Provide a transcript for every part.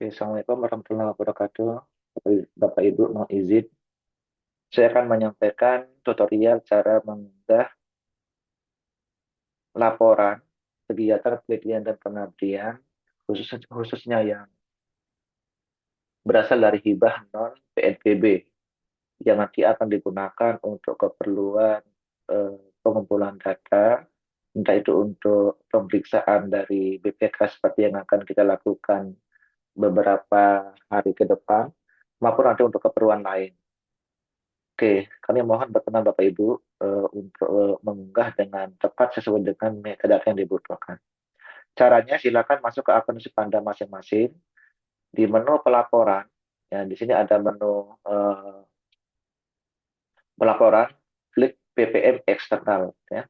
Oke, Assalamualaikum warahmatullahi wabarakatuh. Bapak Ibu, mohon izin. Saya akan menyampaikan tutorial cara mengunggah laporan kegiatan penelitian dan pengabdian, khususnya yang berasal dari hibah non PNBP yang nanti akan digunakan untuk keperluan pengumpulan data, entah itu untuk pemeriksaan dari BPK seperti yang akan kita lakukan beberapa hari ke depan, maupun nanti untuk keperluan lain. Oke, kami mohon berkenan Bapak Ibu untuk mengunggah dengan tepat sesuai dengan metadata yang dibutuhkan. Caranya silakan masuk ke akun Anda masing-masing. Di menu pelaporan, ya di sini ada menu pelaporan, klik PPM eksternal. Ya.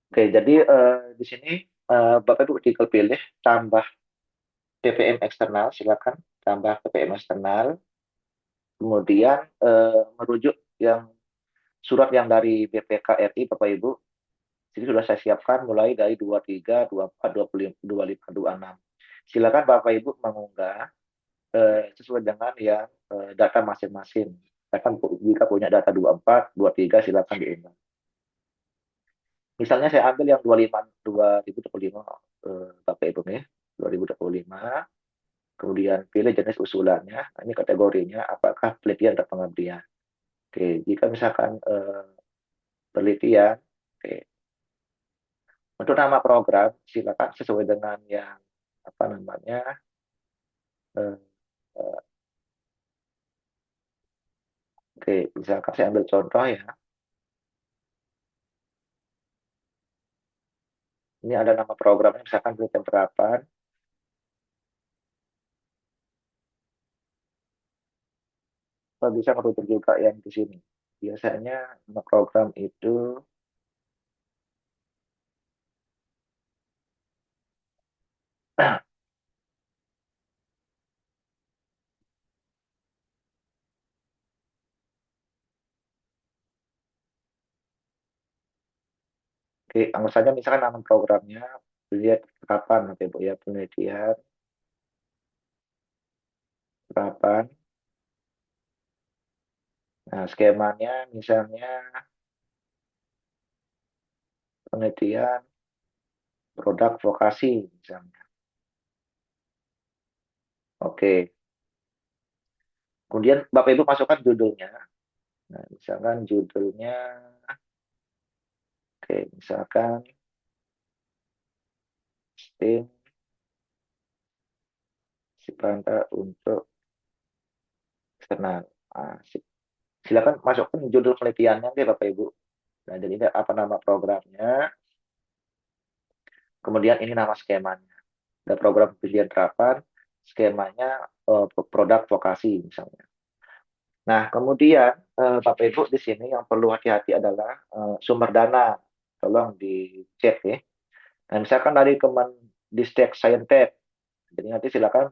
Oke, jadi di sini Bapak Ibu tinggal pilih tambah PPM eksternal, silakan tambah PPM eksternal. Kemudian merujuk yang surat yang dari BPK RI Bapak Ibu. Jadi sudah saya siapkan mulai dari 23, 24, 25, 25, 26. Silakan Bapak Ibu mengunggah sesuai dengan yang data masing-masing. Silakan jika punya data 24, 23 silakan diunggah. Misalnya saya ambil yang 25, 2025 Bapak Ibu nih, 2025. Kemudian pilih jenis usulannya. Ini kategorinya apakah penelitian atau pengabdian. Oke, jika misalkan penelitian, oke. Untuk nama program silakan sesuai dengan yang apa namanya eh, eh, oke, misalkan saya ambil contoh ya. Ini ada nama programnya, misalkan penelitian terapan. Kita bisa merujuk juga yang di sini. Biasanya nama program itu oke, anggap saja misalkan nama programnya penelitian terapan, oke Bu ya, penelitian terapan. Nah, skemanya misalnya penelitian produk vokasi misalnya. Oke. Kemudian Bapak Ibu masukkan judulnya. Nah, misalkan judulnya oke, misalkan STEM Sipanta untuk eksternal. Nah, silakan masukkan judul penelitiannya deh Bapak Ibu. Nah, jadi ini apa nama programnya, kemudian ini nama skemanya. Ada program penelitian terapan, skemanya produk vokasi misalnya. Nah, kemudian Bapak Ibu di sini yang perlu hati-hati adalah sumber dana. Tolong dicek ya. Nah, misalkan dari Kemendistek Saintek, jadi nanti silakan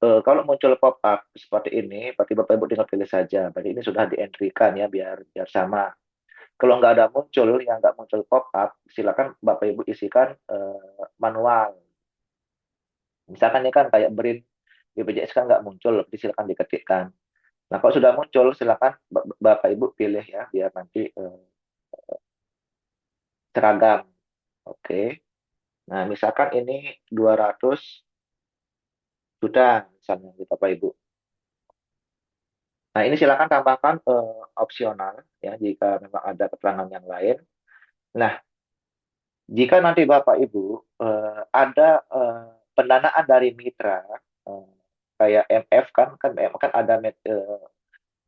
kalau muncul pop-up seperti ini, berarti Bapak Ibu tinggal pilih saja. Berarti ini sudah di-entry-kan ya, biar sama. Kalau nggak ada muncul, yang nggak muncul pop-up, silakan Bapak Ibu isikan manual. Misalkan ini kan kayak BRIN, BPJS kan nggak muncul, berarti silakan diketikkan. Nah, kalau sudah muncul, silakan Bapak Ibu pilih ya, biar nanti seragam. Oke. Nah, misalkan ini 200 juta, misalnya, gitu, Bapak Ibu. Nah, ini silakan tambahkan opsional, ya, jika memang ada keterangan yang lain. Nah, jika nanti Bapak Ibu ada pendanaan dari mitra, eh, kayak MF kan ada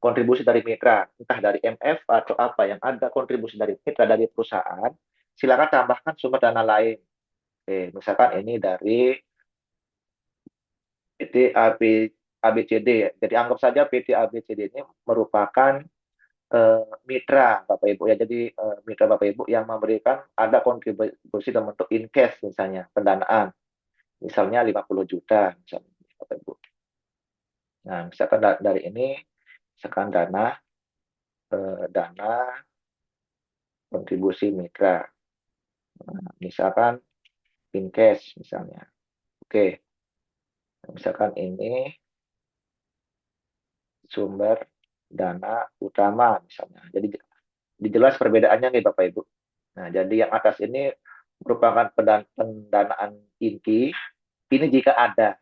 kontribusi dari mitra, entah dari MF atau apa yang ada kontribusi dari mitra dari perusahaan, silakan tambahkan sumber dana lain. Oke, misalkan ini dari PT ABCD. Jadi anggap saja PT ABCD ini merupakan mitra Bapak Ibu ya. Jadi mitra Bapak Ibu yang memberikan ada kontribusi dalam bentuk in cash misalnya pendanaan. Misalnya 50 juta misalnya Bapak Ibu. Nah, misalkan dari ini misalkan dana kontribusi mitra. Nah, misalkan Pinkes misalnya. Oke, misalkan ini sumber dana utama misalnya. Jadi dijelas perbedaannya nih Bapak Ibu. Nah, jadi yang atas ini merupakan pendanaan inti. Ini jika ada.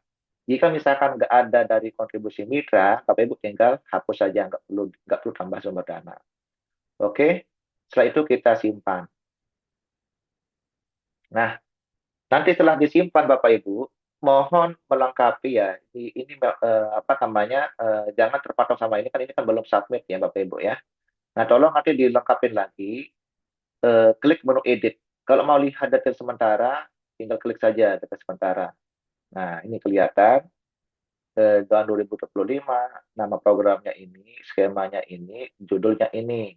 Jika misalkan nggak ada dari kontribusi mitra, Bapak Ibu tinggal hapus saja, nggak perlu tambah sumber dana. Oke, setelah itu kita simpan. Nah, nanti setelah disimpan Bapak Ibu, mohon melengkapi ya. Ini apa namanya? Jangan terpatok sama ini kan belum submit ya Bapak Ibu ya. Nah, tolong nanti dilengkapin lagi. Klik menu edit. Kalau mau lihat detail sementara, tinggal klik saja detail sementara. Nah, ini kelihatan tahun 2025, nama programnya ini, skemanya ini, judulnya ini.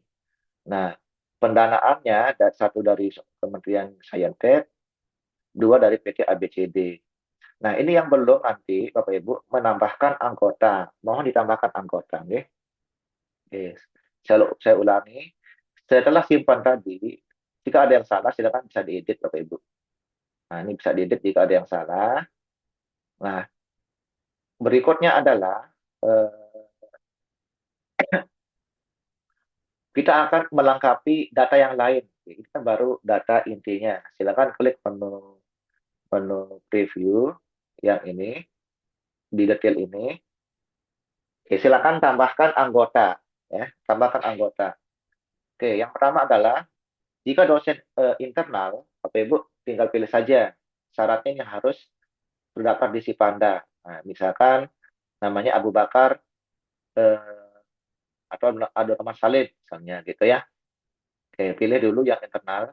Nah, pendanaannya satu dari Kementerian Saintek, dua dari PT ABCD. Nah, ini yang belum nanti Bapak Ibu menambahkan anggota. Mohon ditambahkan anggota, nggih. Oke. Saya ulangi. Setelah simpan tadi, jika ada yang salah silakan bisa diedit Bapak Ibu. Nah, ini bisa diedit jika ada yang salah. Nah, berikutnya adalah kita akan melengkapi data yang lain. Ini kan baru data intinya. Silakan klik menu menu preview yang ini di detail ini. Oke, silakan tambahkan anggota ya, tambahkan anggota. Oke, yang pertama adalah jika dosen internal, Bapak Ibu tinggal pilih saja syaratnya yang harus terdaftar di Sipanda. Nah, misalkan namanya Abu Bakar eh, atau Abdul Salim misalnya gitu ya. Oke, pilih dulu yang internal.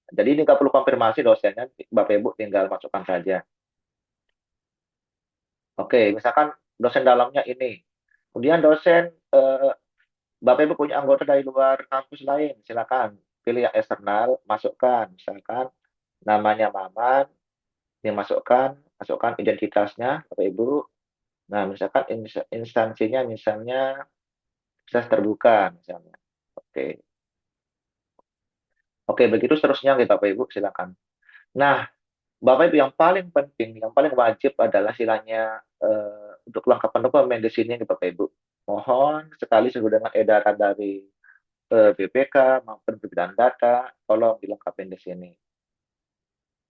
Jadi ini nggak perlu konfirmasi dosennya, Bapak Ibu tinggal masukkan saja. Oke, misalkan dosen dalamnya ini. Kemudian dosen Bapak Ibu punya anggota dari luar kampus lain, silakan pilih yang eksternal, masukkan. Misalkan namanya Maman, masukkan identitasnya, Bapak Ibu. Nah, misalkan instansinya misalnya bisa terbuka misalnya. Oke. Oke, begitu seterusnya gitu Bapak Ibu, silakan. Nah, Bapak Ibu yang paling penting, yang paling wajib adalah silanya untuk kelengkapan dokumen di sini nih Bapak Ibu. Mohon sekali sesuai dengan edaran dari BPK maupun perbedaan data, tolong dilengkapi di sini.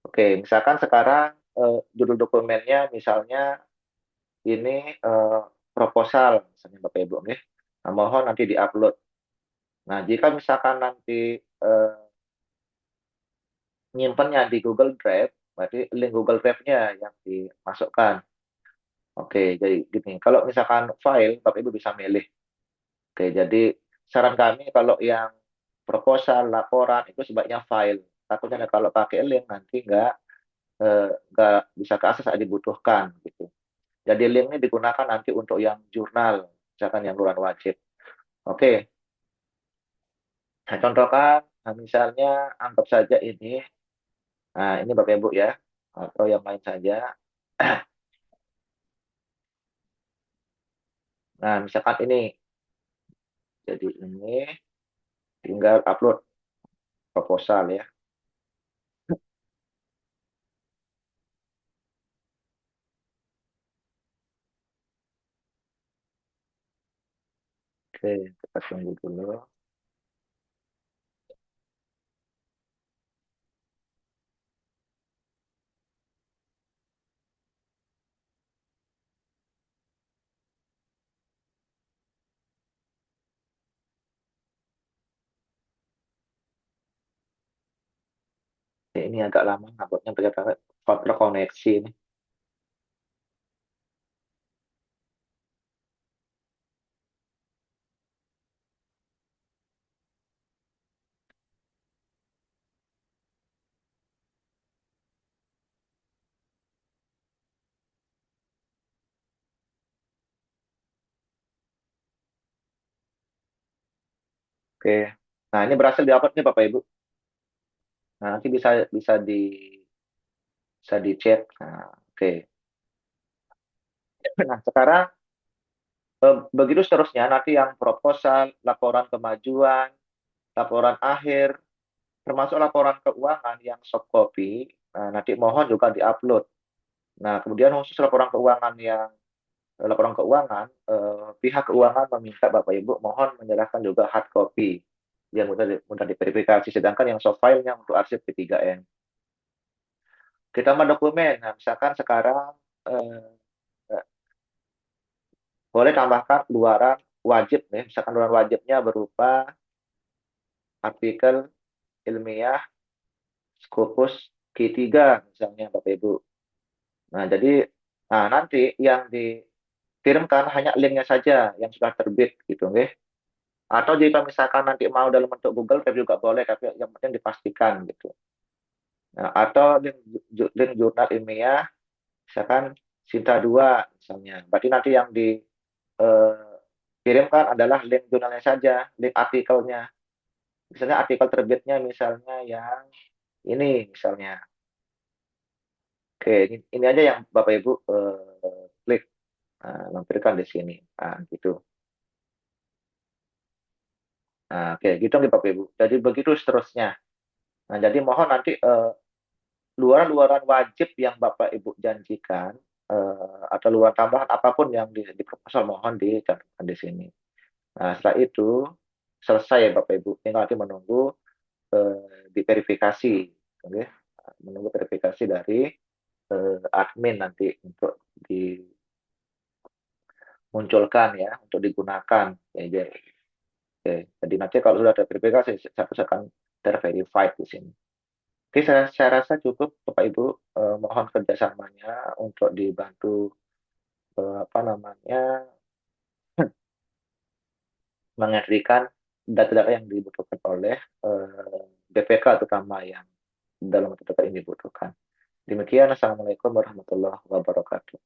Oke, misalkan sekarang judul dokumennya misalnya ini proposal, misalnya Bapak Ibu nih. Nah, mohon nanti diupload. Nah, jika misalkan nanti nyimpennya di Google Drive, berarti link Google Drive-nya yang dimasukkan. Oke, jadi gini, kalau misalkan file, Bapak Ibu bisa milih. Oke, jadi saran kami kalau yang proposal, laporan, itu sebaiknya file. Takutnya kalau pakai link nanti nggak bisa keakses saat dibutuhkan gitu. Jadi link ini digunakan nanti untuk yang jurnal, misalkan yang lulusan wajib. Oke, saya contohkan, nah, misalnya anggap saja ini Bapak Ibu ya, atau yang lain saja. Nah, misalkan ini, jadi ini tinggal upload proposal ya. Oke, kita tunggu dulu. Ini agak lama, nampaknya ternyata terkoneksi ini. Oke, nah ini berhasil diupload nih Bapak Ibu. Nah, nanti bisa bisa bisa dicek. Nah, oke. Nah, sekarang begitu seterusnya nanti yang proposal, laporan kemajuan, laporan akhir, termasuk laporan keuangan yang soft copy. nanti mohon juga diupload. Nah, kemudian khusus laporan keuangan pihak keuangan meminta Bapak Ibu mohon menyerahkan juga hard copy yang mudah diverifikasi, sedangkan yang soft filenya untuk arsip P3N. Kita tambah dokumen. Nah, misalkan sekarang eh, boleh tambahkan keluaran wajib nih, misalkan keluaran wajibnya berupa artikel ilmiah Scopus Q3 misalnya Bapak Ibu. Nah, jadi nanti yang dikirimkan hanya linknya saja yang sudah terbit gitu nggih. Atau jika misalkan nanti mau dalam bentuk Google Drive juga boleh, tapi yang penting dipastikan gitu. Nah, atau link jurnal ilmiah misalkan Sinta 2 misalnya. Berarti nanti yang dikirimkan adalah link jurnalnya saja, link artikelnya. Misalnya artikel terbitnya misalnya yang ini misalnya. Oke, ini aja yang Bapak Ibu klik lampirkan di sini. Nah, gitu. Nah, oke, gitu nih Bapak Ibu. Jadi begitu seterusnya. Nah, jadi mohon nanti luaran-luaran wajib yang Bapak Ibu janjikan atau luaran tambahan apapun yang di proposal mohon dicantumkan di sini. Nah, setelah itu selesai ya Bapak Ibu. Tinggal nanti menunggu diverifikasi, oke? Menunggu verifikasi dari admin nanti untuk dimunculkan ya, untuk digunakan. Ya, oke. Jadi nanti kalau sudah ada verifikasi, saya akan terverified di sini. Oke, saya rasa cukup Bapak Ibu. Mohon kerjasamanya untuk dibantu apa namanya mengentrikan data-data yang dibutuhkan oleh BPK terutama yang dalam data ini dibutuhkan. Demikian, Assalamualaikum warahmatullahi wabarakatuh.